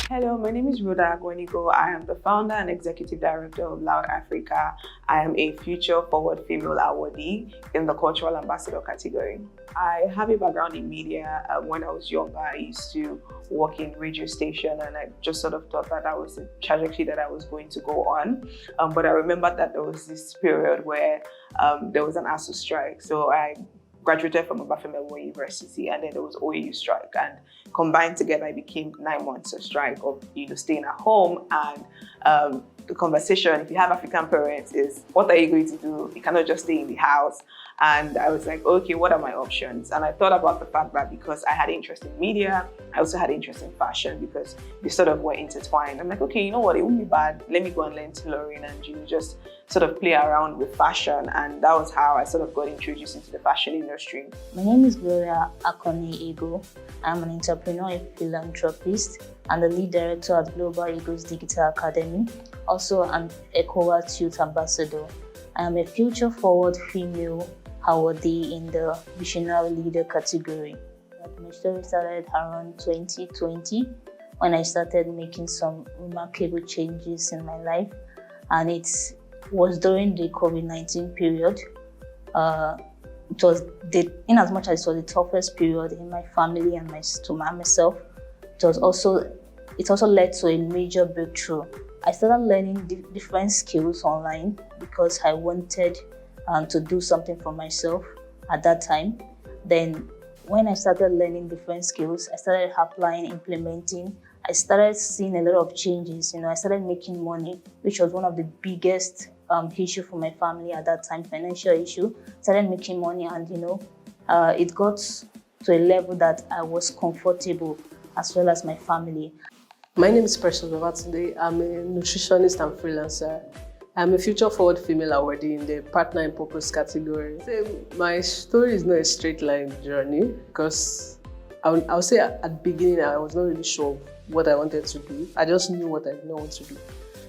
Hello, my name is Rhoda Agwenigo. I am the founder and executive director of Loud Africa. I am a Future Forward Female Awardee in the Cultural Ambassador category. I have a background in media. When I was younger, I used to work in radio station, and I just sort of thought that that was the trajectory that I was going to go on. But I remember that there was this period where there was an ASU strike. So I graduated from Obafemi University, and then there was OAU strike, and combined together it became 9 months of strike of staying at home. And the conversation, if you have African parents, is what are you going to do? You cannot just stay in the house. And I was like, okay, what are my options? And I thought about the fact that because I had interest in media, I also had interest in fashion because they sort of were intertwined. I'm like, okay, you know what, it wouldn't be bad. Let me go and learn tailoring and just sort of play around with fashion. And that was how I sort of got introduced into the fashion industry. My name is Gloria Akoni-Ego. I'm an entrepreneur and philanthropist and the lead director at Global Eagles Digital Academy, also an ECOWAS Youth Ambassador. I am a Future Forward Female Awardee in the Visionary Leader category. My story started around 2020 when I started making some remarkable changes in my life, and it was during the COVID-19 period. It was in as much as it was the toughest period in my family and myself. It also led to a major breakthrough. I started learning different skills online because I wanted to do something for myself at that time. Then when I started learning different skills, I started applying, implementing. I started seeing a lot of changes. I started making money, which was one of the biggest issue for my family at that time, financial issue. Started making money, and it got to a level that I was comfortable as well as my family. My name is Precious Babatunde. I'm a nutritionist and freelancer. I'm a Future Forward Female Awardee in the Partner in Purpose category. My story is not a straight line journey because I would say at the beginning I was not really sure what I wanted to do. I just knew what I did not want to do.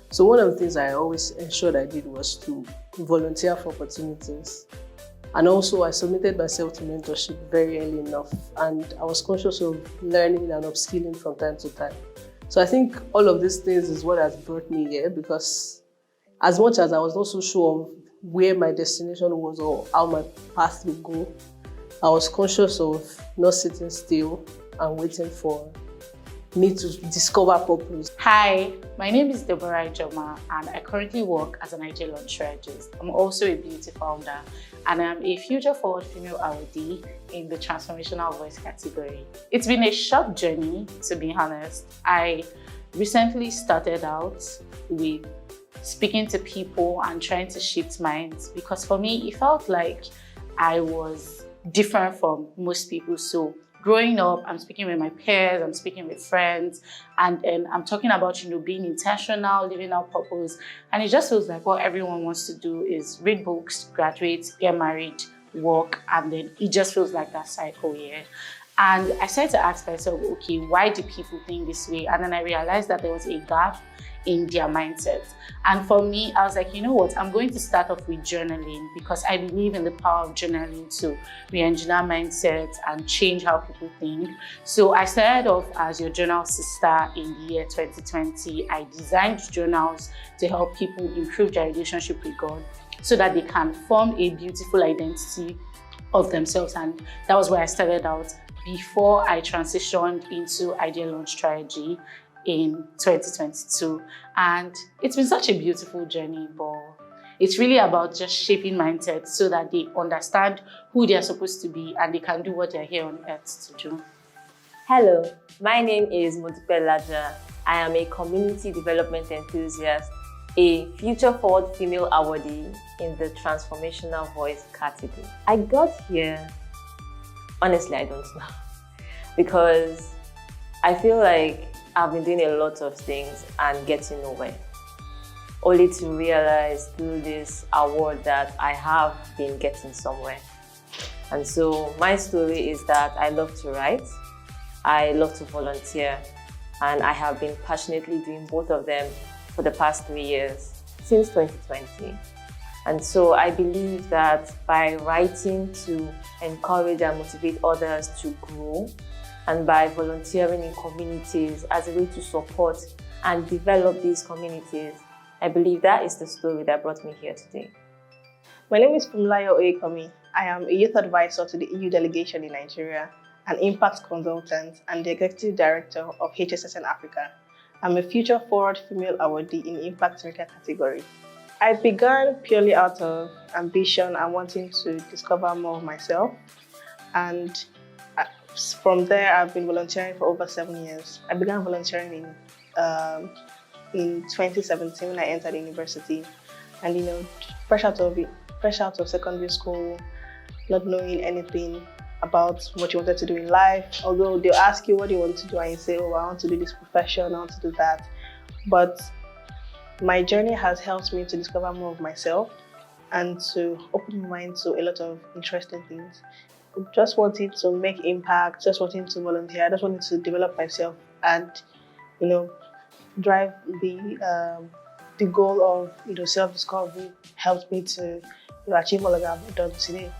So one of the things I always ensured I did was to volunteer for opportunities. And also I submitted myself to mentorship very early enough, and I was conscious of learning and upskilling from time to time. So I think all of these things is what has brought me here, because as much as I was not so sure of where my destination was or how my path would go, I was conscious of not sitting still and waiting for me to discover purpose. Hi, my name is Deborah Ijoma, and I currently work as an ideal launch strategist. I'm also a beauty founder, and I'm a Future Forward Female Awardee in the Transformational Voice category. It's been a short journey, to be honest. I recently started out with speaking to people and trying to shift minds, because for me, it felt like I was different from most people. So growing up, I'm speaking with my peers, I'm speaking with friends, and I'm talking about, being intentional, living out purpose. And it just feels like what everyone wants to do is read books, graduate, get married, work, and then it just feels like that cycle here. And I started to ask myself, okay, why do people think this way? And then I realized that there was a gap in their mindset. And for me, I was like, you know what, I'm going to start off with journaling, because I believe in the power of journaling to re-engineer mindset and change how people think. So I started off as your journal sister in the year 2020. I designed journals to help people improve their relationship with God so that they can form a beautiful identity of themselves. And that was where I started out before I transitioned into Ideal Launch Strategy in 2022. And it's been such a beautiful journey, but it's really about just shaping mindsets so that they understand who they're supposed to be and they can do what they're here on earth to do. Hello, my name is Modupe Ladra. I am a community development enthusiast, a Future Forward Female Awardee in the Transformational Voice category. I got here, honestly, I don't know, because I feel like I've been doing a lot of things and getting nowhere, only to realize through this award that I have been getting somewhere. And so my story is that I love to write, I love to volunteer, and I have been passionately doing both of them for the past 3 years, since 2020. And so I believe that by writing to encourage and motivate others to grow, and by volunteering in communities as a way to support and develop these communities. I believe that is the story that brought me here today. My name is Funmilayo Oyekomi. I am a youth advisor to the EU delegation in Nigeria, an impact consultant, and the executive director of HSSN Africa. I'm a Future Forward Female Awardee in the Impact Maker category. I began purely out of ambition and wanting to discover more of myself. And from there, I've been volunteering for over 7 years. I began volunteering in 2017 when I entered university. And fresh out of secondary school, not knowing anything about what you wanted to do in life. Although they'll ask you what you want to do and you say, oh, I want to do this profession, I want to do that. But my journey has helped me to discover more of myself and to open my mind to a lot of interesting things. Just wanting to make impact, just wanting to volunteer, just wanting to develop myself and, drive the goal of self-discovery helped me to achieve all that I've done today.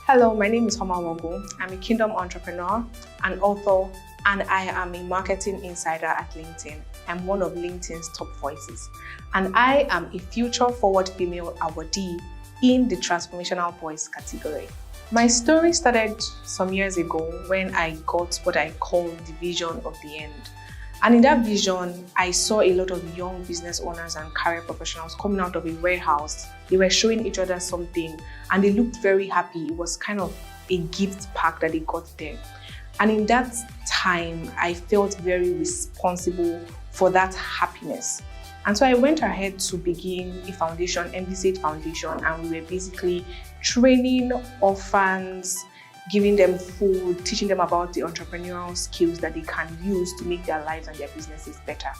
Hello, my name is Homa Wogu. I'm a Kingdom entrepreneur, an author, and I am a marketing insider at LinkedIn. I'm one of LinkedIn's top voices. And I am a Future Forward Female Awardee in the Transformational Voice category. My story started some years ago when I got what I call the vision of the end. And in that vision, I saw a lot of young business owners and career professionals coming out of a warehouse. They were showing each other something and they looked very happy. It was kind of a gift pack that they got there. And in that time, I felt very responsible for that happiness. And so I went ahead to begin a foundation, Envisage Foundation, and we were basically training orphans, giving them food, teaching them about the entrepreneurial skills that they can use to make their lives and their businesses better.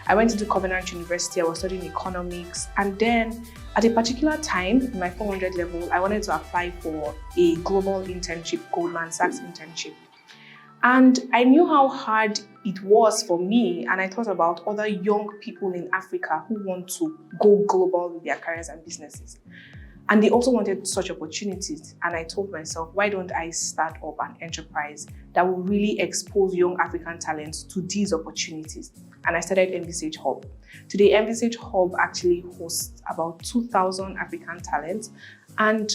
I went into Covenant University, I was studying economics, and then at a particular time, in my 400 level, I wanted to apply for a global internship, Goldman Sachs internship. And I knew how hard it was for me, and I thought about other young people in Africa who want to go global with their careers and businesses. And they also wanted such opportunities. And I told myself, why don't I start up an enterprise that will really expose young African talents to these opportunities? And I started Envisage Hub. Today, Envisage Hub actually hosts about 2,000 African talents, and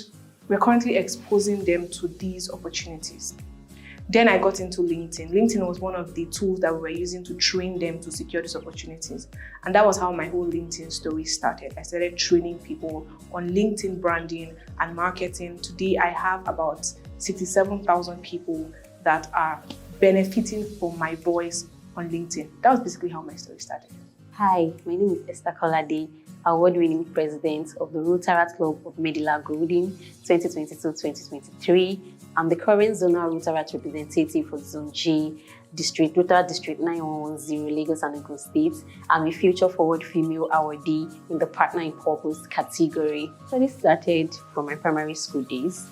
we're currently exposing them to these opportunities. Then I got into LinkedIn. LinkedIn was one of the tools that we were using to train them to secure these opportunities. And that was how my whole LinkedIn story started. I started training people on LinkedIn branding and marketing. Today, I have about 67,000 people that are benefiting from my voice on LinkedIn. That was basically how my story started. Hi, my name is Esther Kolade, award-winning president of the Rotaract Club of Medila Golden 2022-2023. I'm the current zonal Rotaract representative for Zone J District, Rotaract District 9110, Lagos and Ogun State. I'm a Future Forward Female Awardee in the Partner in Purpose category. So this started from my primary school days.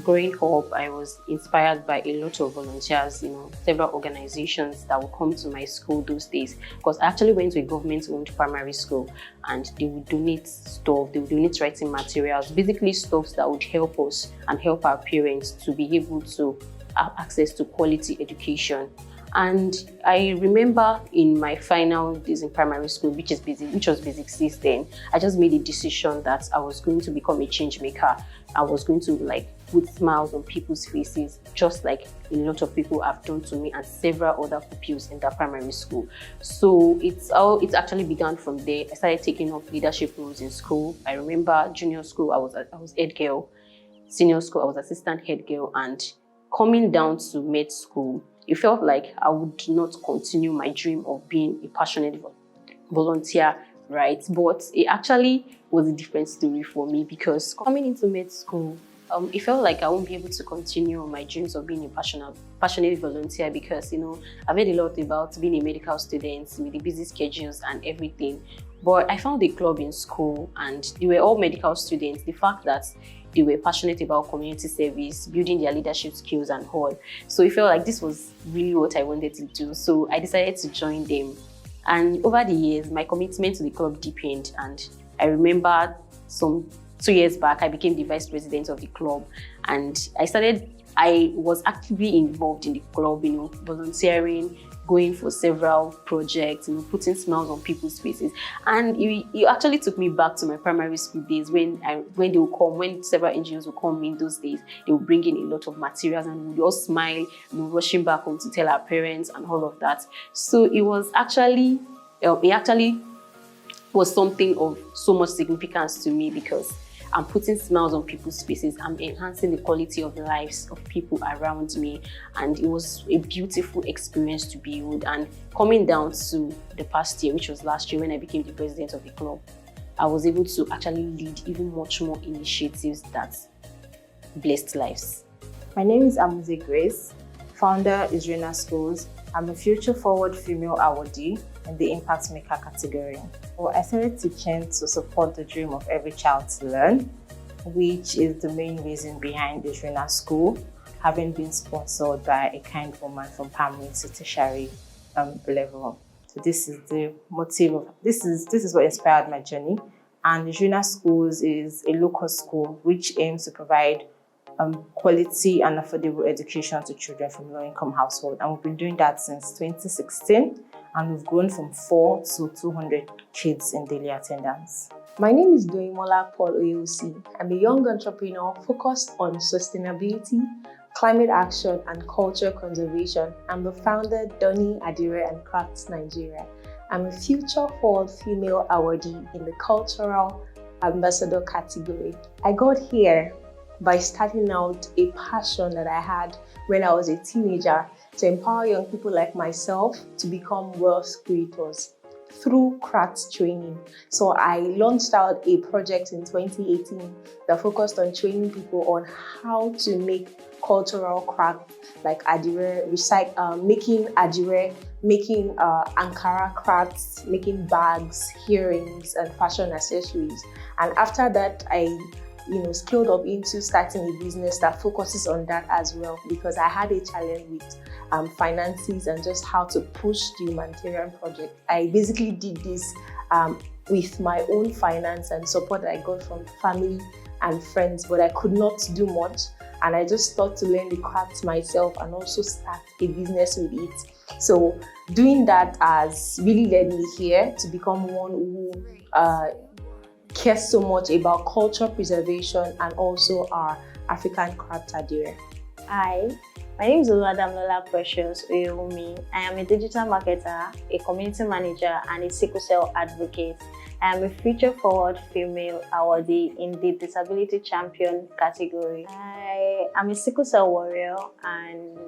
Growing up, I was inspired by a lot of volunteers, several organizations that would come to my school those days. Because I actually went to a government-owned primary school and they would donate stuff, they would donate writing materials, basically stuff that would help us and help our parents to be able to have access to quality education. And I remember in my final days in primary school, which was Basic 6 then, I just made a decision that I was going to become a change maker. I was going to put smiles on people's faces, just like a lot of people have done to me and several other pupils in that primary school. So it actually began from there. I started taking up leadership roles in school. I remember junior school, I was head girl. Senior school, I was assistant head girl. And coming down to med school, it felt like I would not continue my dream of being a passionate volunteer, right? But it actually was a different story for me because coming into med school, it felt like I won't be able to continue my dreams of being a passionate volunteer because, I've heard a lot about being a medical student with the busy schedules and everything. But I found a club in school and they were all medical students. The fact that they were passionate about community service, building their leadership skills and all. So it felt like this was really what I wanted to do. So I decided to join them. And over the years, my commitment to the club deepened. And I remember 2 years back, I became the vice president of the club. And I started I was actively involved in the club, volunteering, going for several projects, putting smiles on people's faces. And it actually took me back to my primary school days when they would come, when several NGOs would come in those days, they would bring in a lot of materials and we would all smile, rushing back home to tell our parents and all of that. So it was actually, was something of so much significance to me because I'm putting smiles on people's faces. I'm enhancing the quality of the lives of people around me. And it was a beautiful experience to build. And coming down to the past year, which was last year when I became the president of the club, I was able to actually lead even much more initiatives that blessed lives. My name is Amuze Grace, founder is RESOURCES. I'm a Future Forward Female Awardee in the Impact Maker category. Well, I started teaching to support the dream of every child to learn, which is the main reason behind the Trainer School, having been sponsored by a kind woman from primary to tertiary level. So this is the motive of this is what inspired my journey. And the Trainer Schools is a local school which aims to provide quality and affordable education to children from low-income households. And we've been doing that since 2016, and we've grown from 4 to 200 kids in daily attendance. My name is Doimola Paul Oyosi. I'm a young entrepreneur focused on sustainability, climate action, and culture conservation. I'm the founder, Donny Adire and Crafts Nigeria. I'm a Future Forward Female Awardee in the Cultural Ambassador category. I got here by starting out a passion that I had when I was a teenager to empower young people like myself to become wealth creators through crafts training. So I launched out a project in 2018 that focused on training people on how to make cultural craft like adire, making adire, making Ankara crafts, making bags, earrings, and fashion accessories. And after that, I scaled up into starting a business that focuses on that as well, because I had a challenge with finances and just how to push the humanitarian project. I basically did this with my own finance and support that I got from family and friends, but I could not do much. And I just thought to learn the craft myself and also start a business with it. So doing that has really led me here to become one who cares so much about culture preservation and also our African craft adire. Hi, my name is Oluwadamlola Precious Oyewumi. I am a digital marketer, a community manager, and a sickle cell advocate. I am a Future Forward Female Awardee in the Disability Champion category. I am a sickle cell warrior, and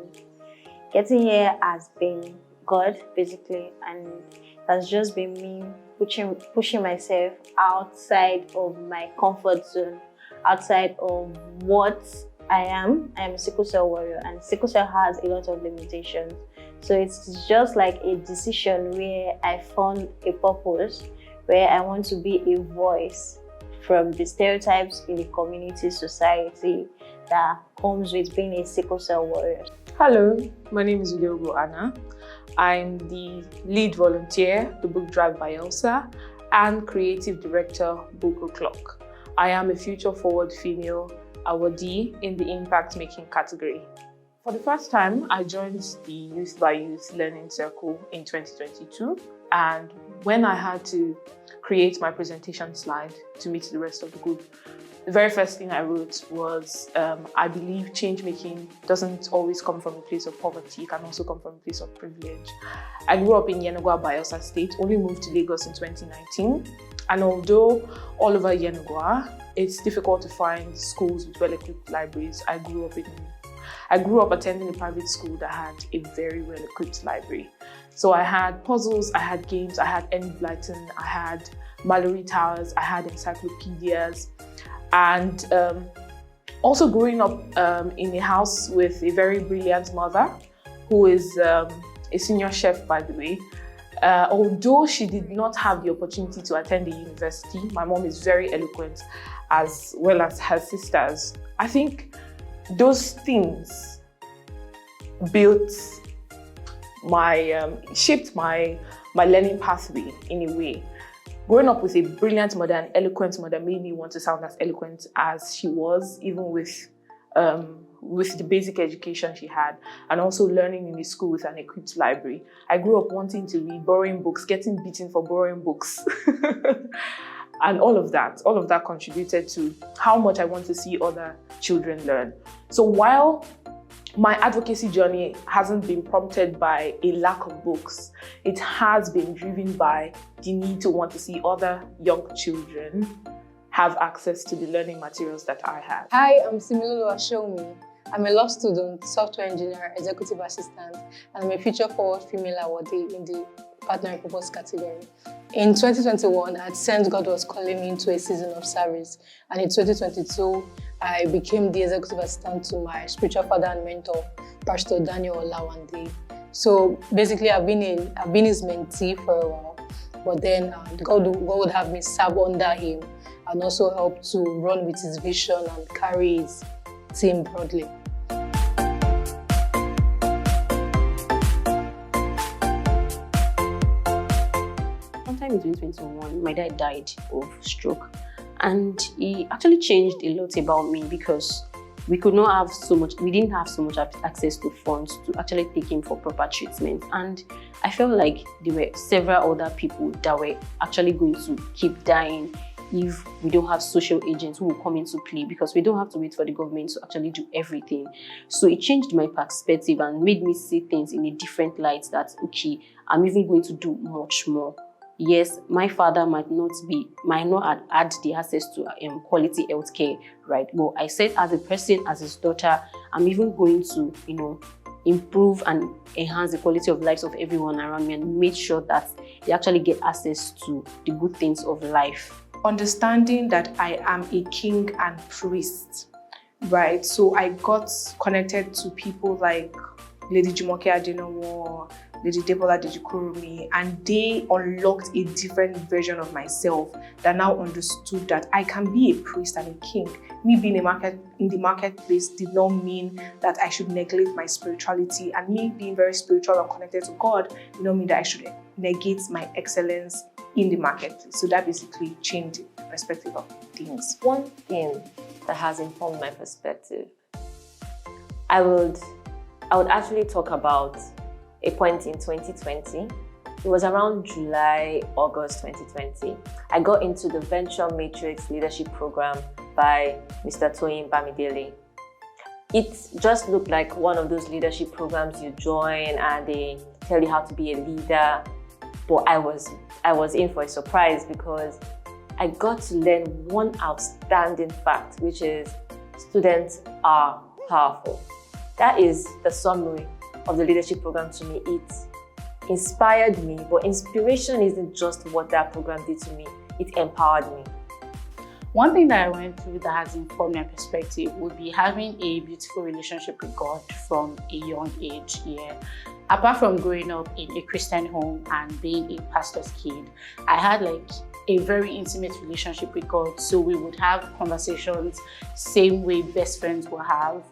getting here has been God, basically, and it has just been me pushing myself outside of my comfort zone, outside of what I am. I am a sickle cell warrior, and sickle cell has a lot of limitations. So it's just like a decision where I found a purpose, where I want to be a voice from the stereotypes in the community, society that comes with being a sickle cell warrior. Hello, my name is Udiogo Anna. I'm the lead volunteer, the book drive by Elsa, and creative director, Book O'Clock. I am a Future Forward Female Awardee in the Impact Making category. For the first time, I joined the Youth by Youth Learning Circle in 2022. And when I had to create my presentation slide to meet the rest of the group, the very first thing I wrote was, I believe change making doesn't always come from a place of poverty, it can also come from a place of privilege. I grew up in Yenagoa, Bayelsa State, only moved to Lagos in 2019. And although all over Yenagoa, it's difficult to find schools with well-equipped libraries, I grew up attending a private school that had a very well-equipped library. So I had puzzles, I had games, I had Enid Blyton, I had Mallory Towers, I had encyclopedias. And also growing up in a house with a very brilliant mother, who is a senior chef, by the way. Although she did not have the opportunity to attend a university, my mom is very eloquent, as well as her sisters. I think those things shaped my learning pathway in a way. Growing up with a brilliant mother and eloquent mother made me want to sound as eloquent as she was, even with with the basic education she had, and also learning in a school with an equipped library. I grew up wanting to read, borrowing books, getting beaten for borrowing books. And all of that contributed to how much I want to see other children learn. So while my advocacy journey hasn't been prompted by a lack of books, it has been driven by the need to want to see other young children have access to the learning materials that I have. Hi, I'm Similolo Ashomi. I'm a law student, software engineer, executive assistant, and I'm a future forward female awardee in the partner and purpose category. In 2021, I had sensed God was calling me into a season of service, and in 2022, I became the executive assistant to my spiritual father and mentor, Pastor Daniel Olawande. So basically, I've been his mentee for a while, but then God would have me serve under him and also help to run with his vision and carry his team broadly. Sometime in 2021, my dad died of stroke, and he actually changed a lot about me because we didn't have so much access to funds to actually take him for proper treatment. And I felt like there were several other people that were actually going to keep dying if we don't have social agents who will come into play, because we don't have to wait for the government to actually do everything. So it changed my perspective and made me see things in a different light, that, okay, I'm even going to do much more. Yes, my father might not have had the access to quality healthcare, right? But I said, as a person, as his daughter, I'm even going to, improve and enhance the quality of lives of everyone around me and make sure that they actually get access to the good things of life. Understanding that I am a king and priest, right? So I got connected to people like Lady Jumoke Adenowo, Lady Debola Dejikurumi, and they unlocked a different version of myself that now understood that I can be a priest and a king. Me being in the marketplace did not mean that I should neglect my spirituality, and me being very spiritual and connected to God did not mean that I should negate my excellence in the marketplace. So that basically changed the perspective of things. One thing that has informed my perspective, I would actually talk about a point in 2020. It was around July, August 2020. I got into the Venture Matrix Leadership Program by Mr. Toyin Bamidele. It just looked like one of those leadership programs you join and they tell you how to be a leader. But I was in for a surprise because I got to learn one outstanding fact, which is students are powerful. That is the summary of the leadership program to me. It inspired me, but inspiration isn't just what that program did to me, it empowered me. One thing that I went through that has informed my perspective would be having a beautiful relationship with God from a young age. Yeah. Apart from growing up in a Christian home and being a pastor's kid, I had a very intimate relationship with God. So we would have conversations same way best friends will have.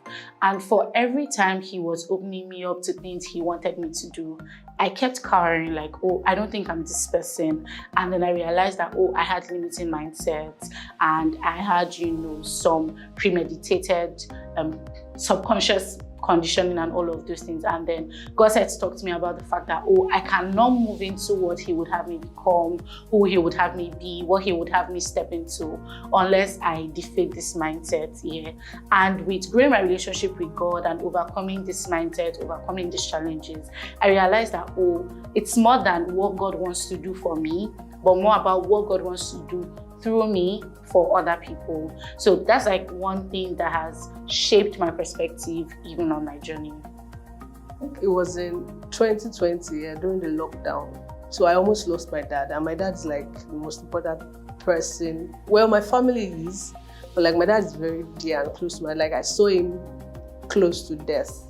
And for every time he was opening me up to things he wanted me to do, I kept cowering I don't think I'm this person. And then I realized that, I had limiting mindsets and I had, some premeditated, subconscious conditioning and all of those things. And then God said to talk to me about the fact that, I cannot move into what he would have me become, who he would have me be, what he would have me step into, unless I defeat this mindset. Yeah. And with growing my relationship with God and overcoming this mindset, overcoming these challenges, I realized that, it's more than what God wants to do for me, but more about what God wants to do through me for other people. So that's one thing that has shaped my perspective even on my journey. It was in 2020 during the lockdown. So I almost lost my dad, and my dad's the most important person. Well, my family is, but my dad is very dear and close to me. I saw him close to death.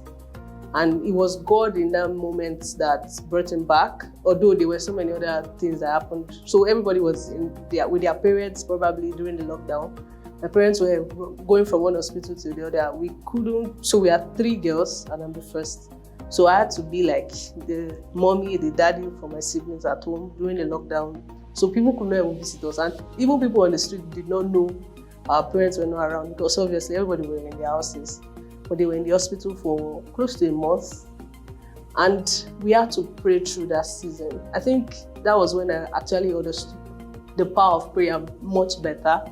And it was God in that moment that brought him back, although there were so many other things that happened. So everybody was with their parents probably during the lockdown. My parents were going from one hospital to the other. We couldn't, so we had 3 girls and I'm the first. So I had to be the mommy, the daddy for my siblings at home during the lockdown. So people could not even visit us. And even people on the street did not know our parents were not around because obviously everybody was in their houses. but they were in the hospital for close to a month. And we had to pray through that season. I think that was when I actually understood the power of prayer much better.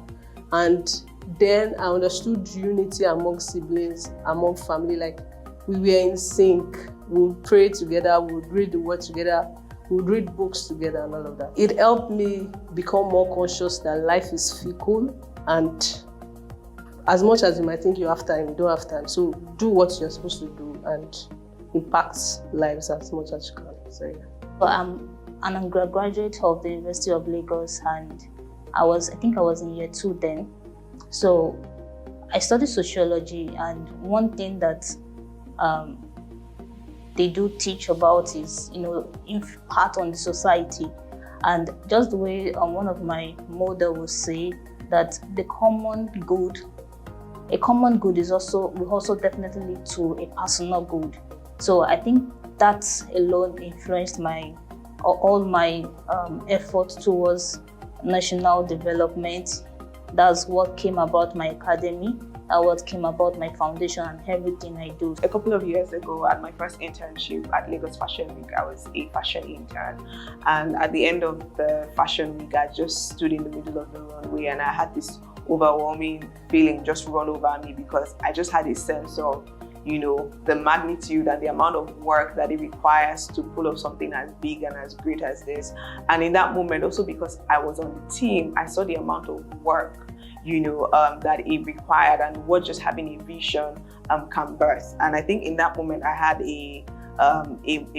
And then I understood unity among siblings, among family. Like, we were in sync. We would pray together, we would read the word together, we would read books together and all of that. It helped me become more conscious that life is fickle, and as much as you might think you have time, you don't have time. So do what you're supposed to do and impact lives as much as you can. So yeah. Well, I'm an undergraduate of the University of Lagos, and I think I was in year 2 then. So I studied sociology, and one thing that they do teach about is, impact on the society. And just the way one of my mother would say that a common good will also definitely lead to a personal good. So I think that alone influenced all my efforts towards national development. That's what came about my academy, what came about my foundation and everything I do. A couple of years ago, at my first internship at Lagos Fashion Week, I was a fashion intern. And at the end of the fashion week, I just stood in the middle of the runway, and I had this overwhelming feeling just run over me, because I just had a sense of, the magnitude and the amount of work that it requires to pull off something as big and as great as this. And in that moment, also because I was on the team, I saw the amount of work, that it required, and what just having a vision can birth. And I think in that moment, I had a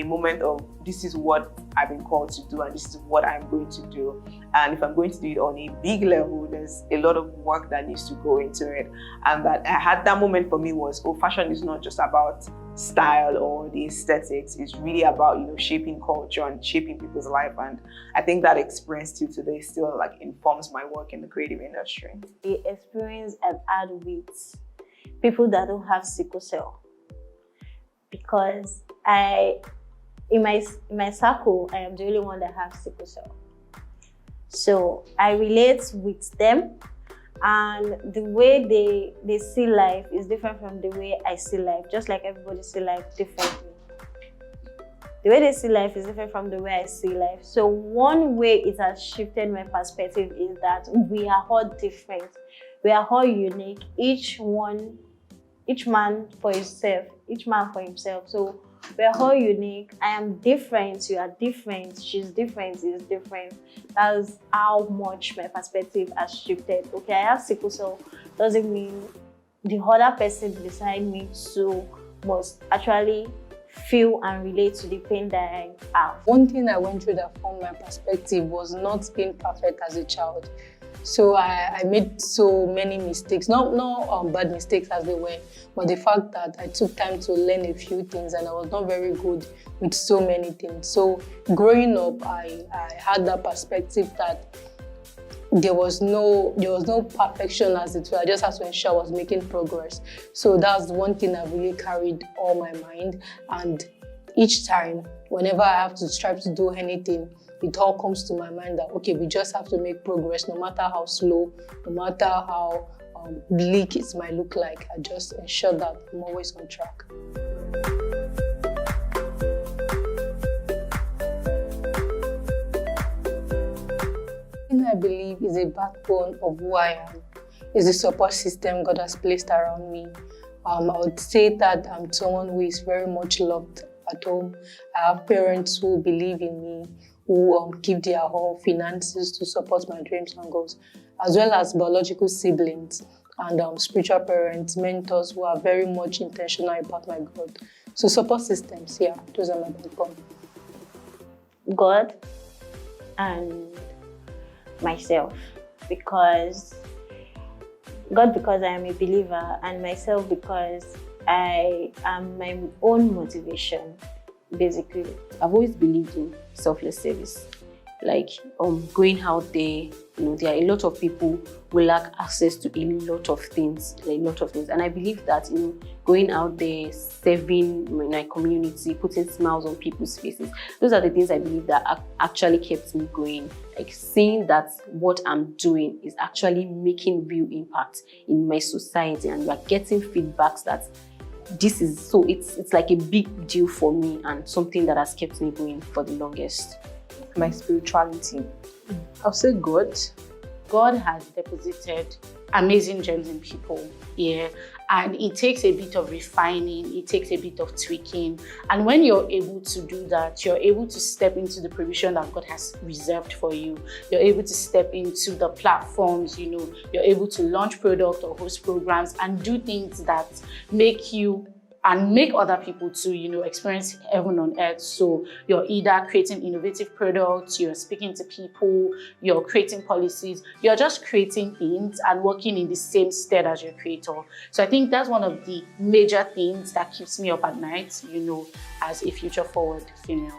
moment of, this is what I've been called to do, and this is what I'm going to do. And if I'm going to do it on a big level, there's a lot of work that needs to go into it. And that I had that moment for me was, fashion is not just about style or the aesthetics. It's really about, shaping culture and shaping people's life. And I think that experience till today still informs my work in the creative industry. The experience I've had with people that don't have sickle cell, because in my circle, I am the only one that has sickle cell. So I relate with them, and the way they see life is different from the way I see life, just like everybody see life differently. The way they see life is different from the way I see life. So one way it has shifted my perspective is that we are all different. We are all unique, each man for himself. So we are all unique. I am different, you are different, she's different, he's different. That's how much my perspective has shifted. Okay, I have sickle cell doesn't mean the other person beside me must actually feel and relate to the pain that I have. One thing I went through that formed my perspective was not being perfect as a child. So I made so many mistakes, not bad mistakes as they were, but the fact that I took time to learn a few things, and I was not very good with so many things. So growing up, I had that perspective that there was no perfection as it were. I just had to ensure I was making progress. So that's one thing I really carried on my mind. And each time, whenever I have to strive to do anything, it all comes to my mind that, okay, we just have to make progress, no matter how slow, no matter how bleak it might look like. I just ensure that I'm always on track. I believe is a backbone of who I am, is the support system God has placed around me. I would say that I'm someone who is very much loved at home. I have parents who believe in me, who give their whole finances to support my dreams and goals, as well as biological siblings and spiritual parents, mentors who are very much intentional about my growth. So support systems, yeah, those are my backbone. God and myself, because I am a believer, and myself because I am my own motivation, basically. I've always believed in selfless service. Like going out there, there are a lot of people who lack access to a lot of things, and I believe that going out there, serving my community, putting smiles on people's faces, those are the things I believe that actually kept me going. Like seeing that what I'm doing is actually making real impact in my society, and we are getting feedbacks that this is so it's like a big deal for me and something that has kept me going for the longest. My spirituality. I'll say God. God has deposited amazing gems in people, yeah, and it takes a bit of refining, it takes a bit of tweaking, and when you're able to do that, you're able to step into the provision that God has reserved for you. You're able to step into the platforms, you're able to launch product or host programs and do things that make you and make other people to, experience heaven on earth. So you're either creating innovative products, you're speaking to people, you're creating policies, you're just creating things and working in the same stead as your creator. So I think that's one of the major things that keeps me up at night, as a future forward female.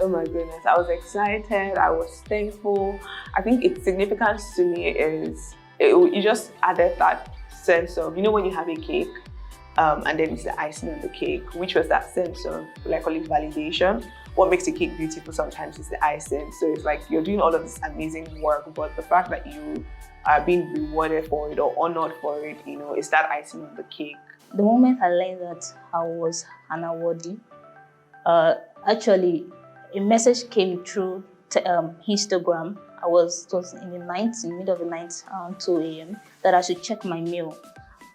Oh my goodness, I was excited, I was thankful. I think its significance to me is, it just added that sense of, when you have a cake and then it's the icing on the cake, which was that sense of, like, call it validation. What makes a cake beautiful sometimes is the icing. So it's like you're doing all of this amazing work, but the fact that you are being rewarded for it or honored for it, is that icing on the cake. The moment I learned that I was an awardee, actually, a message came through Instagram. It was in the middle of the night, around 2 a.m., that I should check my mail.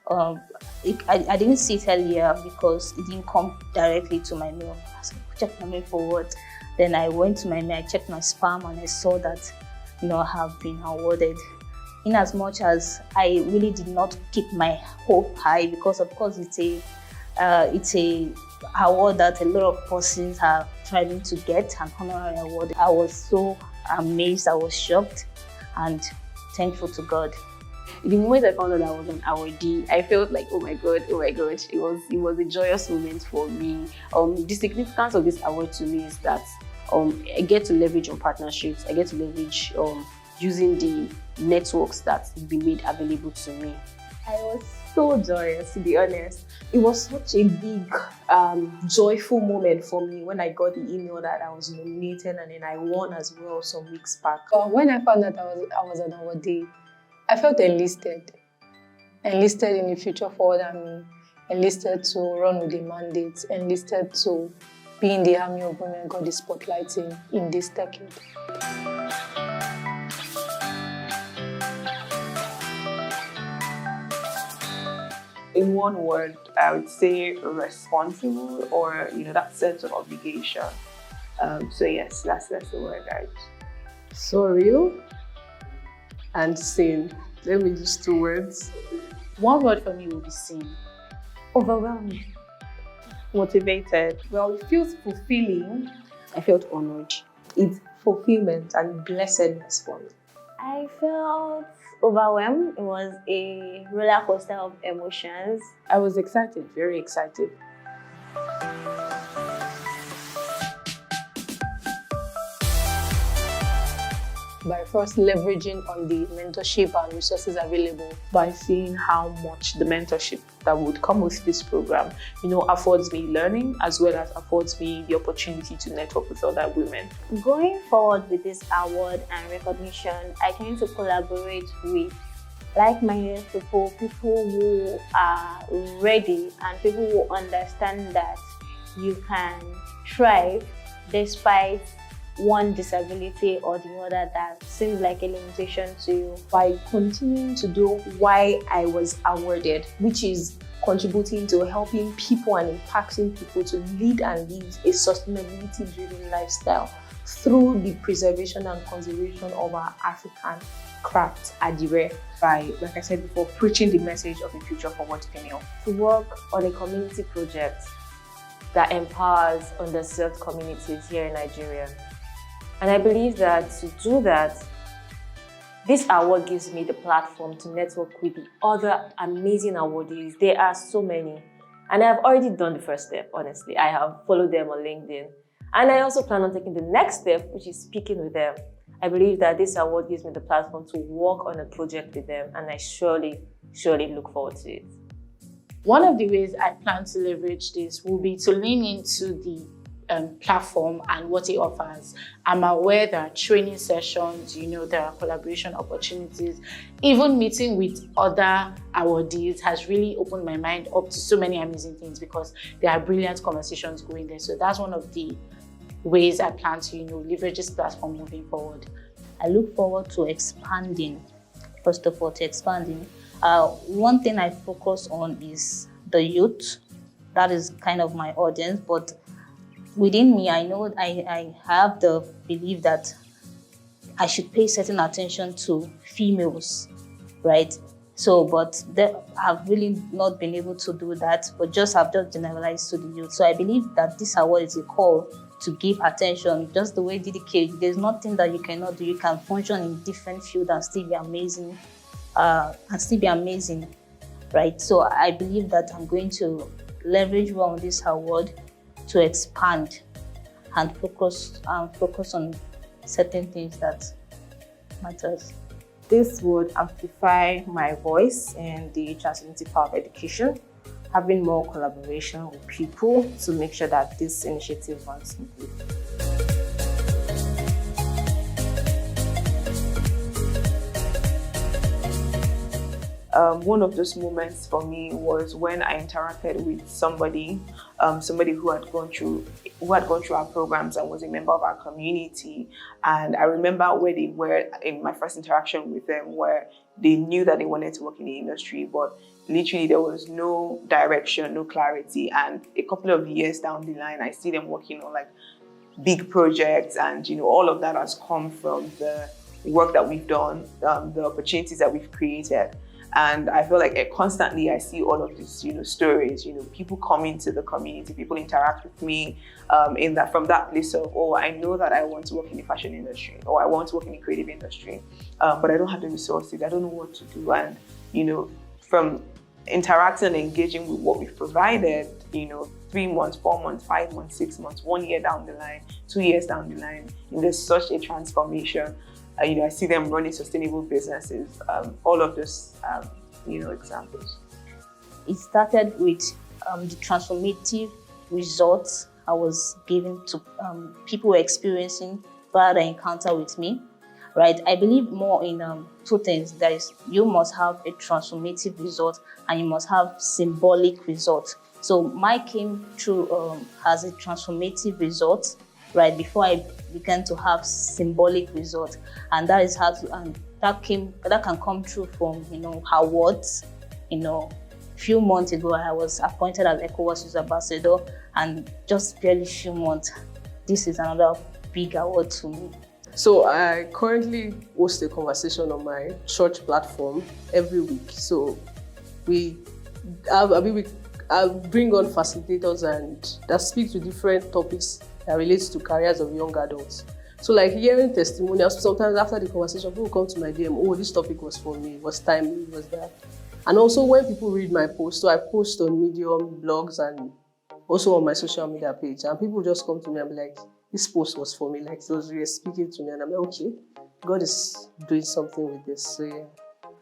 I didn't see it earlier because it didn't come directly to my mail. I said, check my mail for what? Then I went to my mail, I checked my spam, and I saw that, I have been awarded. In as much as I really did not keep my hope high, because of course it's a award that a lot of persons are trying to get, an honorary award. I was so amazed, I was shocked and thankful to God. The moment I found out I was an awardee, I felt like, oh my God. It was a joyous moment for me. The significance of this award to me is that I get to leverage on partnerships. I get to leverage using the networks that have been made available to me. I was so joyous, to be honest. It was such a big, joyful moment for me when I got the email that I was nominated and then I won as well some weeks back. When I found out I was an awardee, I felt enlisted in the future forward army, enlisted to run with the mandates, enlisted to be in the army of women God is spotlighting in this decade. In one word, I would say responsible, or that sense of obligation. So yes, that's the word, right? Surreal and sane. Let me use 2 words. One word for me will be seen. Overwhelming. Motivated. Well, it feels fulfilling. I felt honored. It's fulfillment and blessedness for me. I felt overwhelmed. It was a roller coaster of emotions. I was excited, very excited. By first leveraging on the mentorship and resources available. By seeing how much the mentorship that would come with this program, affords me learning as well as affords me the opportunity to network with other women. Going forward with this award and recognition, I tend to collaborate with like-minded people who are ready and people who understand that you can thrive despite one disability or the other that seems like a limitation to you. By continuing to do why I was awarded, which is contributing to helping people and impacting people to lead and live a sustainability-driven lifestyle through the preservation and conservation of our African craft adire, by, like I said before, preaching the message of a future forward female. To work on a community project that empowers underserved communities here in Nigeria. And I believe that to do that, this award gives me the platform to network with the other amazing awardees. There are so many. And I've already done the first step, honestly. I have followed them on LinkedIn. And I also plan on taking the next step, which is speaking with them. I believe that this award gives me the platform to work on a project with them, and I surely look forward to it. One of the ways I plan to leverage this will be to lean into the platform and what it offers. I'm aware there are training sessions, there are collaboration opportunities. Even meeting with other awardees has really opened my mind up to so many amazing things because there are brilliant conversations going there. So that's one of the ways I plan to, leverage this platform moving forward. I look forward to expanding. First of all, one thing I focus on is the youth. That is kind of my audience, but within me, I know I have the belief that I should pay certain attention to females, right? So, but I've really not been able to do that, but I've just generalized to the youth. So I believe that this award is a call to give attention, just the way DDK, there's nothing that you cannot do. You can function in different fields and still be amazing, right? So I believe that I'm going to leverage well on this award to expand and focus on certain things that matters. This would amplify my voice in the transformative power of education, having more collaboration with people to make sure that this initiative runs smoothly. One of those moments for me was when I interacted with somebody who had gone through our programs and was a member of our community. And I remember where they were in my first interaction with them, where they knew that they wanted to work in the industry, but literally there was no direction, no clarity. And a couple of years down the line, I see them working on like big projects, and all of that has come from the work that we've done, the opportunities that we've created. And I feel like constantly I see all of these, stories, people come into the community, people interact with me from that place of, oh, I know that I want to work in the fashion industry, or I want to work in the creative industry, but I don't have the resources, I don't know what to do. And, from interacting and engaging with what we've provided, 3 months, 4 months, 5 months, 6 months, 1 year down the line, 2 years down the line, there's such a transformation. I see them running sustainable businesses, all of those, examples. It started with the transformative results I was giving to people who were experiencing via the encounter with me, right? I believe more in 2 things. That is, you must have a transformative result and you must have symbolic results. So mine came through as a transformative result, right, before I began to have symbolic results. And that is how that can come true from, awards. A few months ago, I was appointed as ECOWAS Youth Ambassador, and just barely a few months, this is another big award to me. So I currently host a conversation on my church platform every week. So we bring on facilitators and that speak to different topics that relates to careers of young adults. So like hearing testimonials, sometimes after the conversation, people come to my DM, oh, this topic was for me, it was timely, it was that. And also when people read my post, so I post on Medium, blogs, and also on my social media page, and people just come to me and be like, this post was for me, like it was really speaking to me, and I'm like, okay, God is doing something with this, so yeah.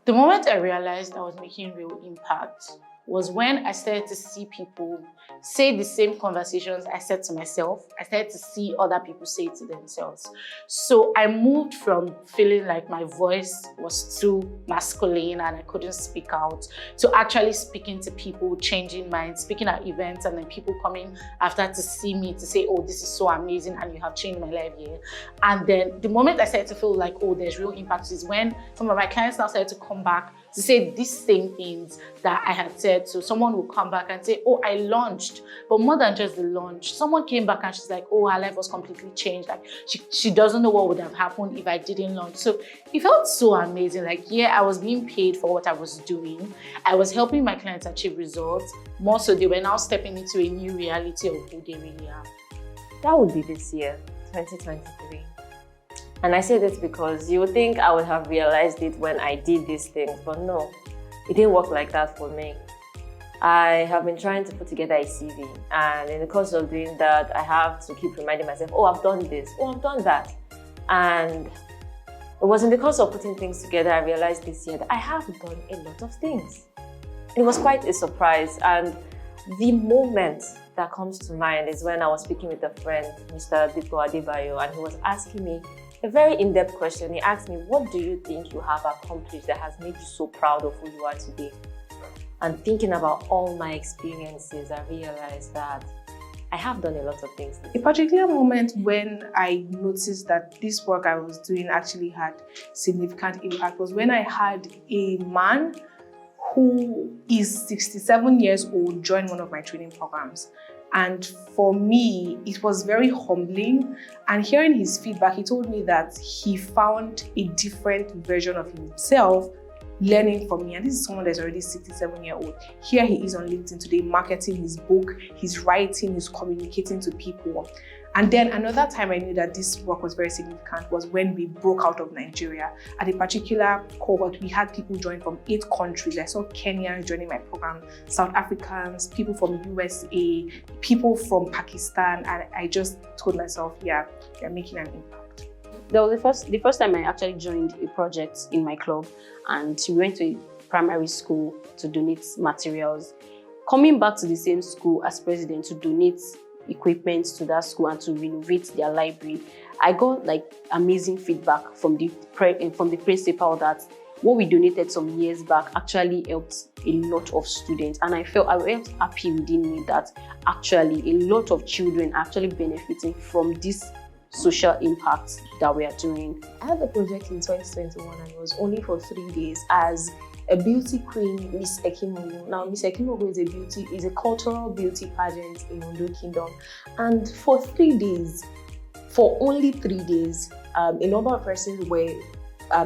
The moment I realized I was making real impact was when I started to see people say the same conversations I said to myself. I started to see other people say it to themselves. So I moved from feeling like my voice was too masculine and I couldn't speak out, to actually speaking to people, changing minds, speaking at events, and then people coming after to see me to say, oh, this is so amazing and you have changed my life here. And then the moment I started to feel like, oh, there's real impact is when some of my clients now started to come back to say these same things that I had said. So someone will come back and say, oh, I launched, but more than just the launch, someone came back and she's like, oh, her life was completely changed. Like she doesn't know what would have happened if I didn't launch. So it felt so amazing. Like, yeah, I was being paid for what I was doing. I was helping my clients achieve results. More so, they were now stepping into a new reality of who they really are. That would be this year, 2023. And I say this because you would think I would have realized it when I did these things, but no, it didn't work like that for me. I have been trying to put together a CV, and in the course of doing that, I have to keep reminding myself, oh, I've done this, oh, I've done that. And it was in the course of putting things together, I realized this year that I have done a lot of things. It was quite a surprise, and the moment that comes to mind is when I was speaking with a friend, Mr. Dipo Adebayo, and he was asking me a very in-depth question. He asked me, what do you think you have accomplished that has made you so proud of who you are today? And thinking about all my experiences, I realized that I have done a lot of things. A particular moment when I noticed that this work I was doing actually had significant impact was when I had a man who is 67 years old join one of my training programs. And for me, it was very humbling. And hearing his feedback, he told me that he found a different version of himself learning from me. And this is someone that's already 67-year-old. Here he is on LinkedIn today, marketing his book, he's writing, he's communicating to people. And then another time I knew that this work was very significant was when we broke out of Nigeria. At a particular cohort, we had people join from 8 countries. I saw Kenyans joining my program, South Africans, people from USA, people from Pakistan, and I just told myself, yeah, they're making an impact. That was the first time I actually joined a project in my club, and we went to a primary school to donate materials. Coming back to the same school as president to donate equipment to that school and to renovate their library, I got like amazing feedback from the principal that what we donated some years back actually helped a lot of students, and I felt happy within me that actually a lot of children are actually benefiting from this social impact that we are doing. I had a project in 2021 and it was only for 3 days as a beauty queen, Miss Ekimogo. Now, Miss Ekimogo is a cultural beauty pageant in Ondo Kingdom. And for 3 days, for only 3 days, a number of persons were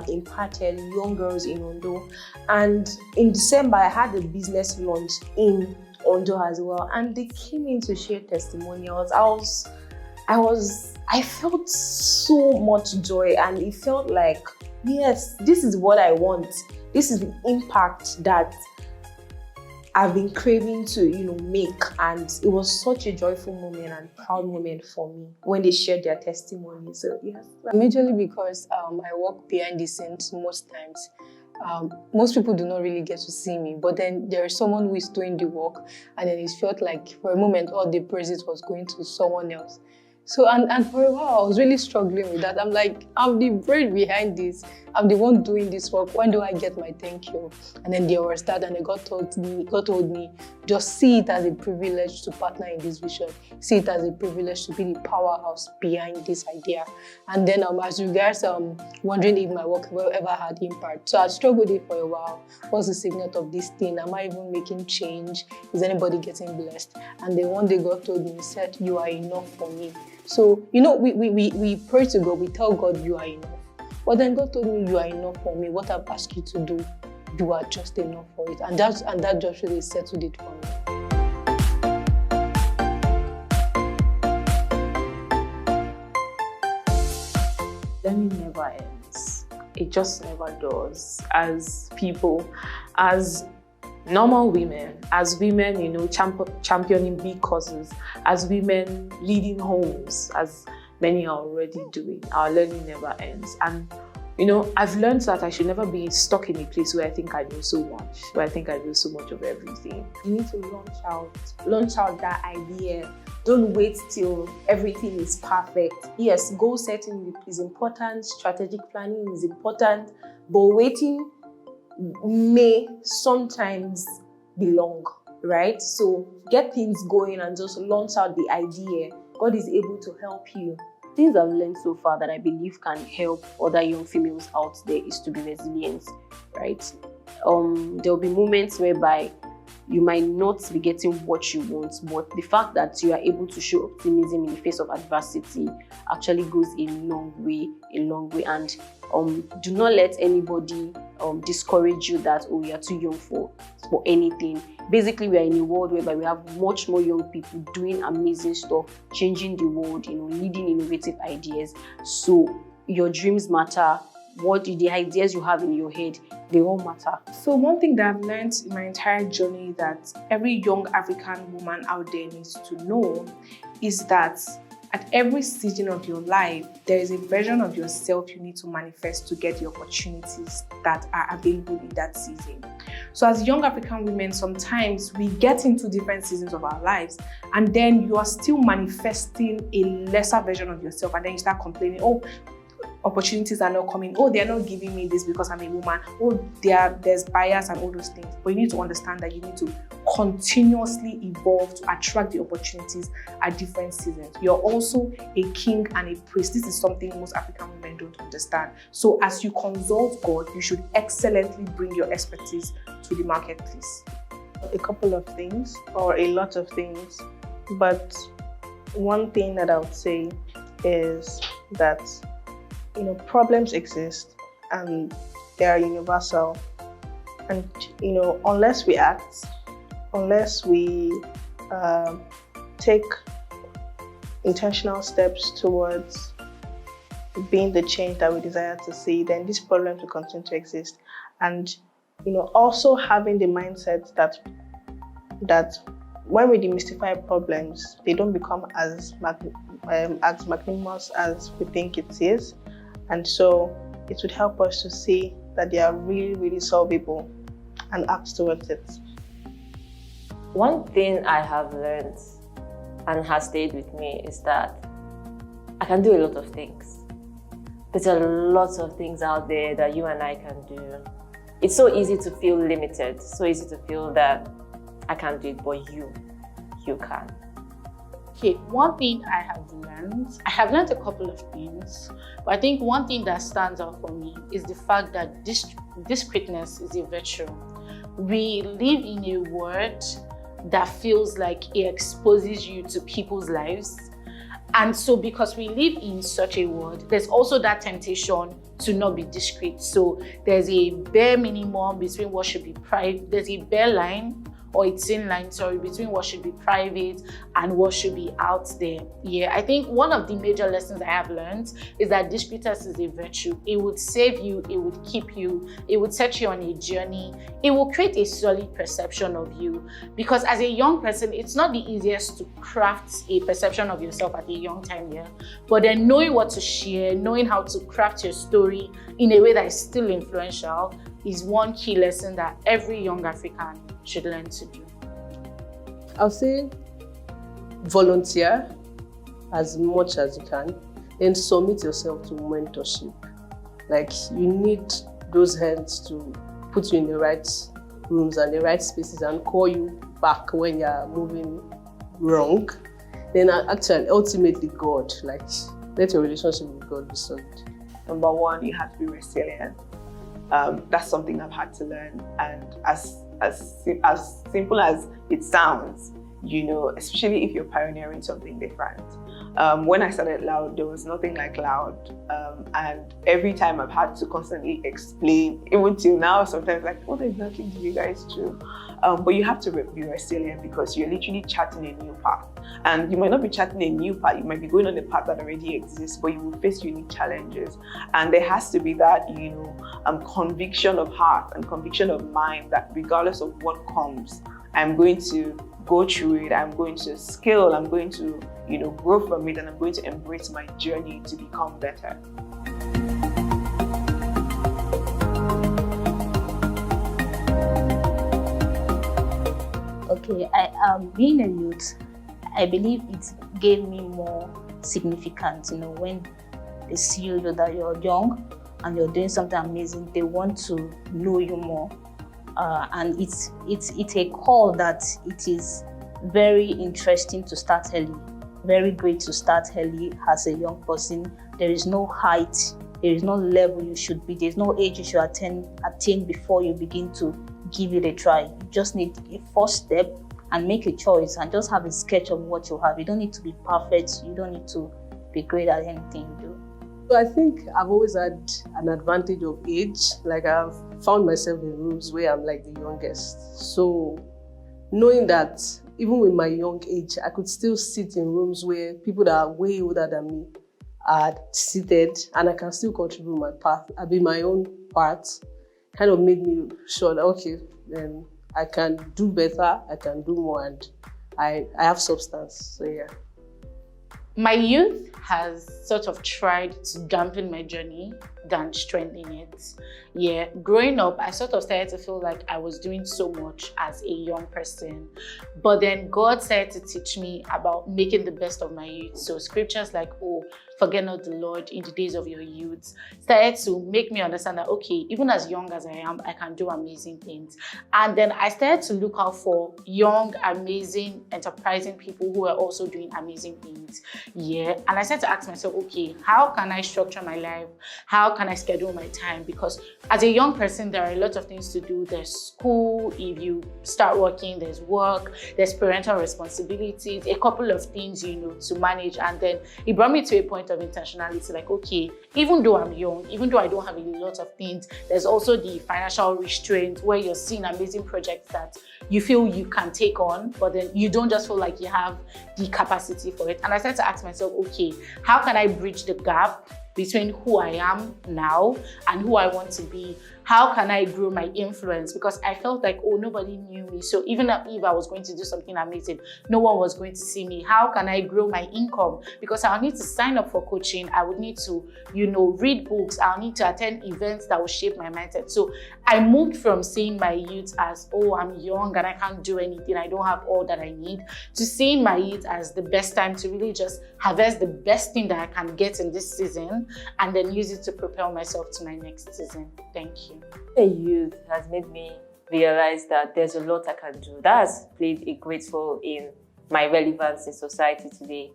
imparted, young girls in Ondo. And in December, I had a business launch in Ondo as well. And they came in to share testimonials. I felt so much joy, and it felt like, yes, this is what I want. This is the impact that I've been craving to, make. And it was such a joyful moment and proud moment for me when they shared their testimony. So, yes. Majorly because I work behind the scenes most times. Most people do not really get to see me, but then there is someone who is doing the work, and then it felt like for a moment all the praises was going to someone else. So, and for a while, I was really struggling with that. I'm like, I'm the brain behind this. I'm the one doing this work. When do I get my thank you? And then there was that, and God told me, just see it as a privilege to partner in this vision. See it as a privilege to be the powerhouse behind this idea. And then as you guys wondering if my work ever had impact. So I struggled with it for a while. What's the signet of this thing? Am I even making change? Is anybody getting blessed? And then one day God told me, he said, you are enough for me. So, we pray to God, we tell God you are enough. But then God told me you are enough for me. What I've asked you to do, you are just enough for it. And that just really settled it for me. Learning never ends. It just never does. As people, as normal women, as women, championing big causes, as women leading homes, as many are already doing, our learning never ends. And I've learned that I should never be stuck in a place where I think I know so much, where I think I know so much of everything. You need to launch out that idea. Don't wait till everything is perfect. Yes, goal setting is important, strategic planning is important, but waiting may sometimes be long, right? So get things going and just launch out the idea. God is able to help you. Things I've learned so far that I believe can help other young females out there is to be resilient, right? There'll be moments whereby you might not be getting what you want, but the fact that you are able to show optimism in the face of adversity actually goes a long way. And do not let anybody discourage you that, oh, you're too young for anything. Basically, we are in a world whereby we have much more young people doing amazing stuff, changing the world, leading innovative ideas. So your dreams matter. The ideas you have in your head, they all matter. So one thing that I've learned in my entire journey that every young African woman out there needs to know is that At every season of your life, there is a version of yourself you need to manifest to get the opportunities that are available in that season. So as young African women, sometimes we get into different seasons of our lives, and then you are still manifesting a lesser version of yourself, and then you start complaining, oh, opportunities are not coming. Oh, they're not giving me this because I'm a woman. Oh, there's bias and all those things. But you need to understand that you need to continuously evolve to attract the opportunities at different seasons. You're also a king and a priest. This is something most African women don't understand. So as you consult God, you should excellently bring your expertise to the marketplace. A couple of things, or a lot of things, but one thing that I would say is that problems exist and they are universal, and unless we act, unless we take intentional steps towards being the change that we desire to see, then these problems will continue to exist. And also having the mindset that when we demystify problems, they don't become as magnanimous as we think it is. And so it would help us to see that they are really, really solvable and act towards it. One thing I have learned and has stayed with me is that I can do a lot of things. There's a lot of things out there that you and I can do. It's so easy to feel limited, so easy to feel that I can't do it, but you can. Okay, one thing I have learned a couple of things, but I think one thing that stands out for me is the fact that discreetness is a virtue. We live in a world that feels like it exposes you to people's lives. And so because we live in such a world, there's also that temptation to not be discreet. So there's a bare minimum between what should be private, there's a bare line, or it's in line, between what should be private and what should be out there. Yeah, I think one of the major lessons I have learned is that discreetness is a virtue. It would save you, it would keep you, it would set you on a journey, it will create a solid perception of you. Because as a young person, it's not the easiest to craft a perception of yourself at a young time, yeah. But then knowing what to share, knowing how to craft your story in a way that is still influential is one key lesson that every young African should learn to do. I'll say volunteer as much as you can, then submit yourself to mentorship. Like, you need those hands to put you in the right rooms and the right spaces and call you back when you're moving wrong. Then actually, ultimately God, like, let your relationship with God be solid. Number one, you have to be resilient. That's something I've had to learn, and as simple as it sounds, especially if you're pioneering something different. When I started Loud, there was nothing like Loud, and every time I've had to constantly explain, even till now, sometimes like, what exactly do you guys do? But you have to be resilient, because you're literally charting a new path. And you might not be charting a new path, you might be going on a path that already exists, but you will face unique challenges. And there has to be that, conviction of heart and conviction of mind that regardless of what comes, I'm going to go through it, I'm going to scale, I'm going to, grow from it, and I'm going to embrace my journey to become better. Okay, being a youth, I believe it gave me more significance. When they see you that you're young and you're doing something amazing, they want to know you more. And it's a call that it is very interesting to start early, very great to start early as a young person. There is no height, there is no level you should be, there's no age you should attain before you begin to give it a try. You just need a first step and make a choice and just have a sketch of what you have. You don't need to be perfect, you don't need to be great at anything you do. So I think I've always had an advantage of age. Like, I've found myself in rooms where I'm like the youngest. So knowing that even with my young age, I could still sit in rooms where people that are way older than me are seated, and I can still contribute my part. I be my own part, kind of made me sure that, okay, then I can do better, I can do more, and I have substance. So yeah. My youth has sort of tried to dampen my journey than strengthen it. Yeah, growing up, I sort of started to feel like I was doing so much as a young person. But then God started to teach me about making the best of my youth. So scriptures like, oh, forget not the Lord in the days of your youth, started to make me understand that, okay, even as young as I am, I can do amazing things. And then I started to look out for young, amazing, enterprising people who are also doing amazing things. Yeah, and I started to ask myself, okay, how can I structure my life? How can I schedule my time? Because as a young person, there are a lot of things to do. There's school, if you start working, there's work, there's parental responsibilities, a couple of things, you know, to manage. And then it brought me to a point of intentionality, like, okay, even though I'm young, even though I don't have a lot of things, there's also the financial restraint where you're seeing amazing projects that you feel you can take on, but then you don't just feel like you have the capacity for it. And I started to ask myself, okay, how can I bridge the gap between who I am now and who I want to be? How can I grow my influence? Because I felt like, oh, nobody knew me. So even if I was going to do something amazing, no one was going to see me. How can I grow my income? Because I'll need to sign up for coaching. I would need to, you know, read books. I'll need to attend events that will shape my mindset. So I moved from seeing my youth as, oh, I'm young and I can't do anything, I don't have all that I need, to seeing my youth as the best time to really just harvest the best thing that I can get in this season and then use it to propel myself to my next season. Thank you. The youth has made me realize that there's a lot I can do. That has played a great role in my relevance in society today.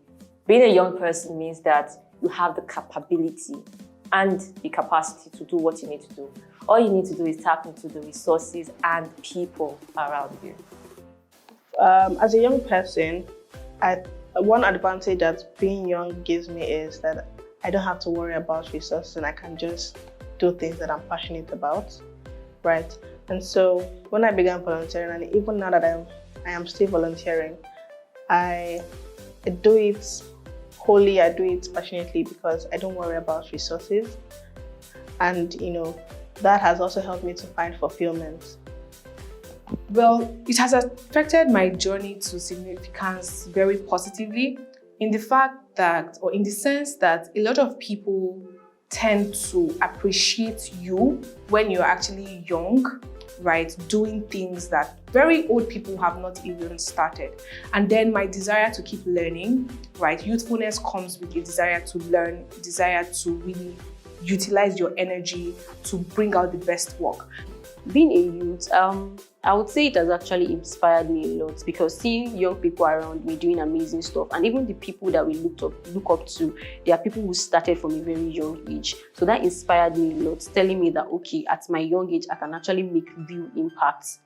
Being a young person means that you have the capability and the capacity to do what you need to do. All you need to do is tap into the resources and people around you. As a young person, one advantage that being young gives me is that I don't have to worry about resources and I can just do things that I'm passionate about, right? And so when I began volunteering, and even now that I am still volunteering, I do it wholly, I do it passionately because I don't worry about resources. And, you know, that has also helped me to find fulfillment. Well, it has affected my journey to significance very positively in the fact that, or in the sense that a lot of people tend to appreciate you when you're actually young, right? Doing things that very old people have not even started. And then my desire to keep learning, right? Youthfulness comes with a desire to learn, desire to really utilize your energy to bring out the best work. Being a youth, I would say it has actually inspired me a lot because seeing young people around me doing amazing stuff, and even the people that we look up to, they are people who started from a very young age. So that inspired me a lot, telling me that, okay, at my young age, I can actually make real impacts.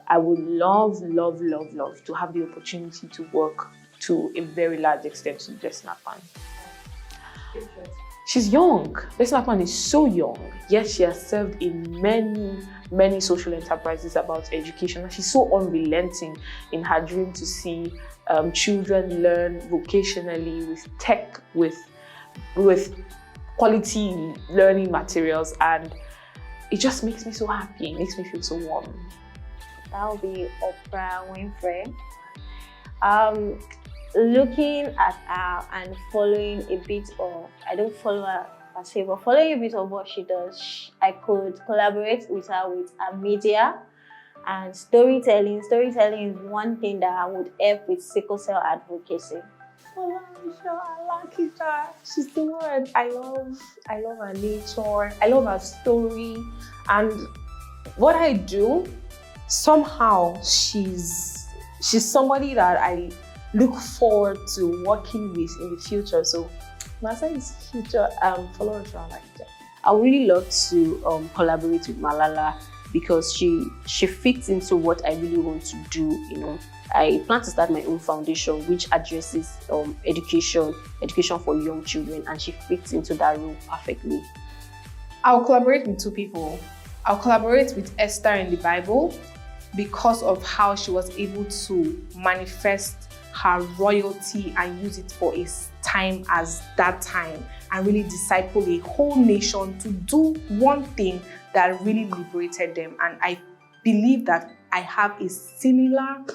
I would love to have the opportunity to work to a very large extent with Blessing Akpan. She's young. Blessing Akpan is so young, yet she has served in many social enterprises about education. And she's so unrelenting in her dream to see children learn vocationally with tech, with quality learning materials, and it just makes me so happy. It makes me feel so warm. That will be Oprah Winfrey. Looking at her and following a bit of, I don't follow her per se, but following a bit of what she does, I could collaborate with her with her media and storytelling. Storytelling is one thing that I would help with sickle cell advocacy. Oh, I like it. She's the one. I love her nature. I love her story. And what I do, somehow she's somebody that I look forward to working with in the future. So my son's future followers around like that. I would really love to collaborate with Malala because she fits into what I really want to do. You know, I plan to start my own foundation which addresses education for young children, and she fits into that role perfectly. I'll collaborate with two people. I'll collaborate with Esther in the Bible because of how she was able to manifest her royalty and use it for a time as that time and really disciple a whole nation to do one thing that really liberated them. And I believe that I have a similar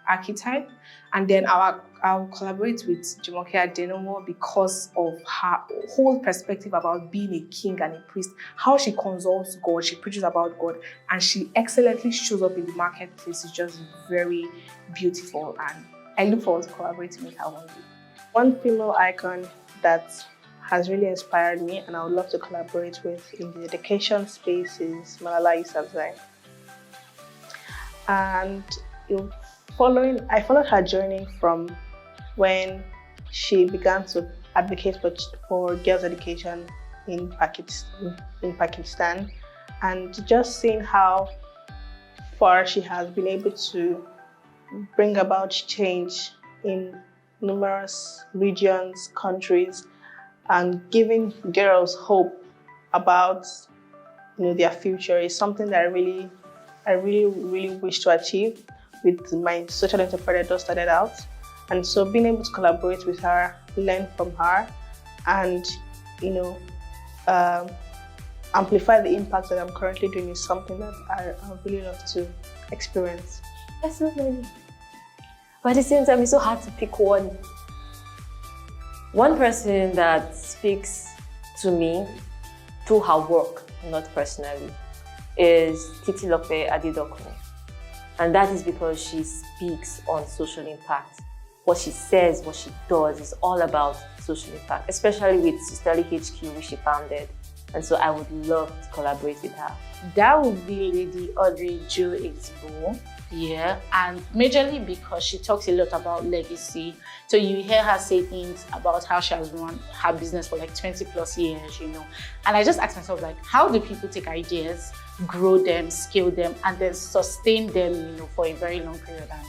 archetype, and then I'll collaborate with Jumoke Adenomo because of her whole perspective about being a king and a priest, how she consults God, she preaches about God, and she excellently shows up in the marketplace. It's just very beautiful, and I look forward to collaborating with her one day. One female icon that has really inspired me and I would love to collaborate with in the education space is Malala Yousafzai. And I followed her journey from when she began to advocate for girls' education in Pakistan, and just seeing how far she has been able to bring about change in numerous regions, countries, and giving girls hope about their future is something that I really wish to achieve with my social entrepreneur that started out. And so being able to collaborate with her, learn from her, and amplify the impact that I'm currently doing is something that I really love to experience. That's not many. But at the same time, it's so hard to pick one. One person that speaks to me through her work, not personally, is Titilope Adedokun. And that is because she speaks on social impact. What she says, what she does is all about social impact, especially with Sisterly HQ, which she founded. And so I would love to collaborate with her. That would be Lady Audrey Jo Exbo. Yeah, and majorly because she talks a lot about legacy. So you hear her say things about how she has run her business for like 20 plus years, And I just ask myself, like, how do people take ideas, grow them, scale them, and then sustain them, for a very long period? And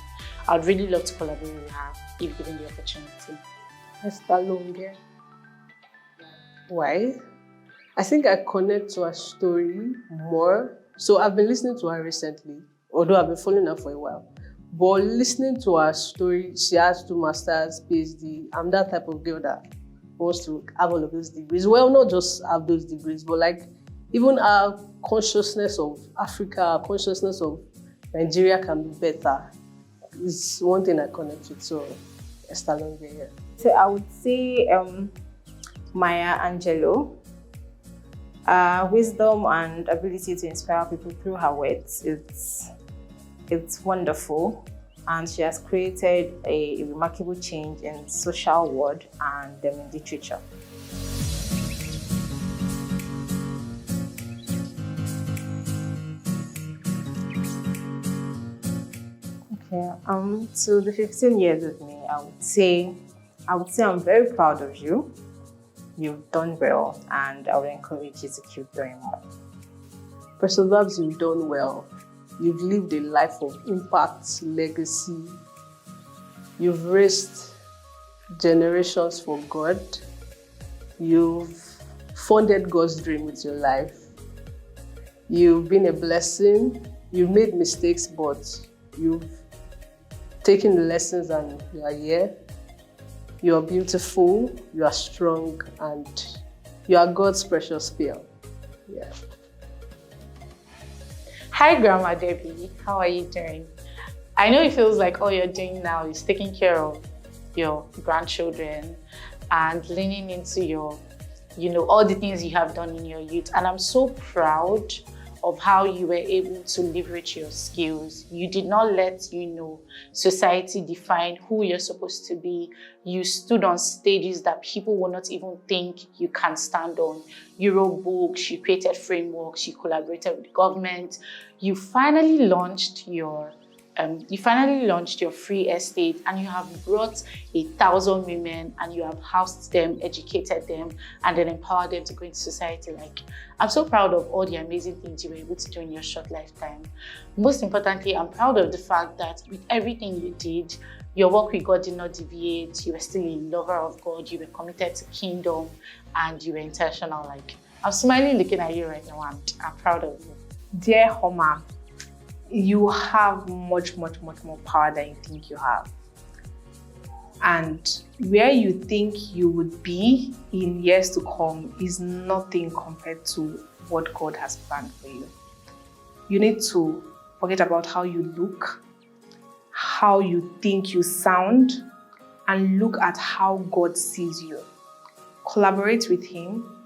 I'd really love to collaborate with her if given the opportunity. Esther Longe. Why? I think I connect to her story more. So I've been listening to her recently, although I've been following her for a while. But listening to her story, she has 2 masters, PhD. I'm that type of girl that wants to have all of those degrees. Well, not just have those degrees, but like even our consciousness of Africa, our consciousness of Nigeria can be better. It's one thing I connect with. So Esther Longe here. So I would say Maya Angelou. Wisdom and ability to inspire people through her words. It's wonderful, and she has created a remarkable change in social world and in literature. Okay. So the 15 years with me, I would say I'm very proud of you. You've done well, and I would encourage you to keep doing more. Person Babs, you've done well. You've lived a life of impact, legacy. You've raised generations for God. You've funded God's dream with your life. You've been a blessing. You've made mistakes, but you've taken the lessons and you are here. You are beautiful, you are strong, and you are God's precious pearl. Yeah. Hi, Grandma Debbie. How are you doing? I know it feels like all you're doing now is taking care of your grandchildren and leaning into your, all the things you have done in your youth. And I'm so proud of how you were able to leverage your skills. You did not let, society define who you're supposed to be. You stood on stages that people will not even think you can stand on. You wrote books, you created frameworks, you collaborated with the government. You finally launched your free estate, and you have brought 1,000 women, and you have housed them, educated them, and then empowered them to go into society. I'm so proud of all the amazing things you were able to do in your short lifetime. Most importantly, I'm proud of the fact that with everything you did, your work with God did not deviate. You were still a lover of God. You were committed to kingdom, and you were intentional. I'm smiling looking at you right now, and I'm proud of you. Dear Homa, you have much, much, much more power than you think you have. And where you think you would be in years to come is nothing compared to what God has planned for you. You need to Forget about how you look, how you think you sound, and look at how God sees you. Collaborate with Him.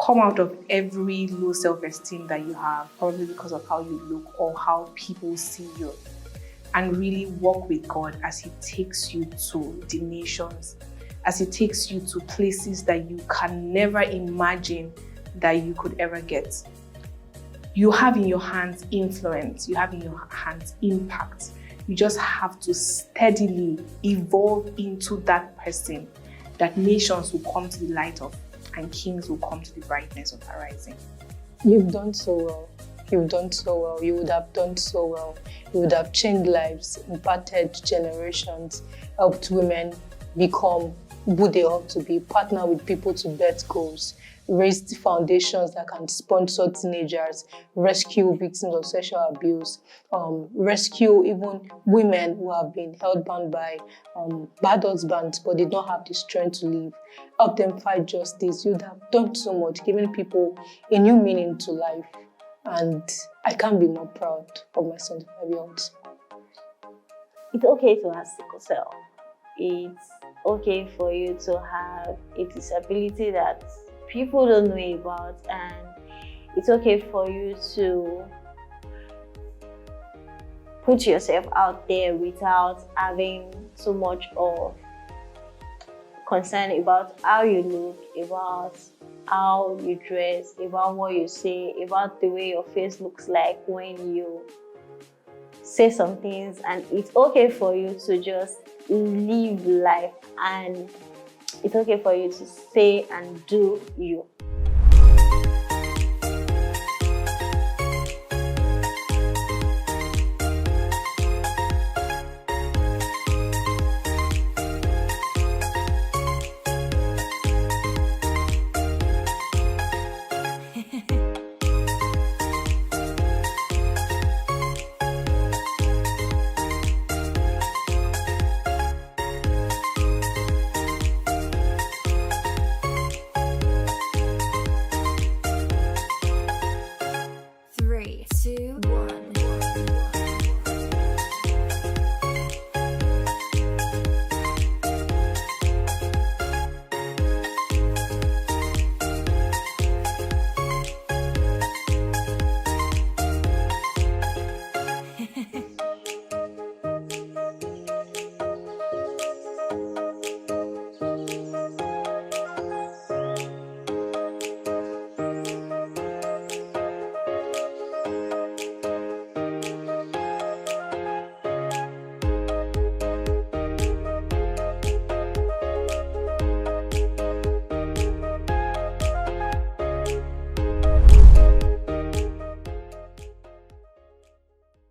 Come out of every low self-esteem that you have, probably because of how you look or how people see you. And really walk with God as He takes you to the nations, as He takes you to places that you can never imagine that you could ever get. You have in your hands influence, you have in your hands impact. You just have to steadily evolve into that person that nations will come to the light of and kings will come to the brightness of the rising. You've done so well. You've done so well. You would have done so well. You would have changed lives, impacted generations, helped women become who they ought to be, partner with people to bet goals, raised foundations that can sponsor teenagers, rescue victims of sexual abuse, rescue even women who have been held bound by bad husbands but did not have the strength to live, help them fight justice. You'd have done so much, giving people a new meaning to life. And I can't be more proud of my 25-year-olds. It's okay to have sickle cell. It's okay for you to have a disability that people don't know about, and it's okay for you to put yourself out there without having so much of concern about how you look, about how you dress, about what you say, about the way your face looks like when you say some things. And it's okay for you to just live life, and it's okay for you to say and do you.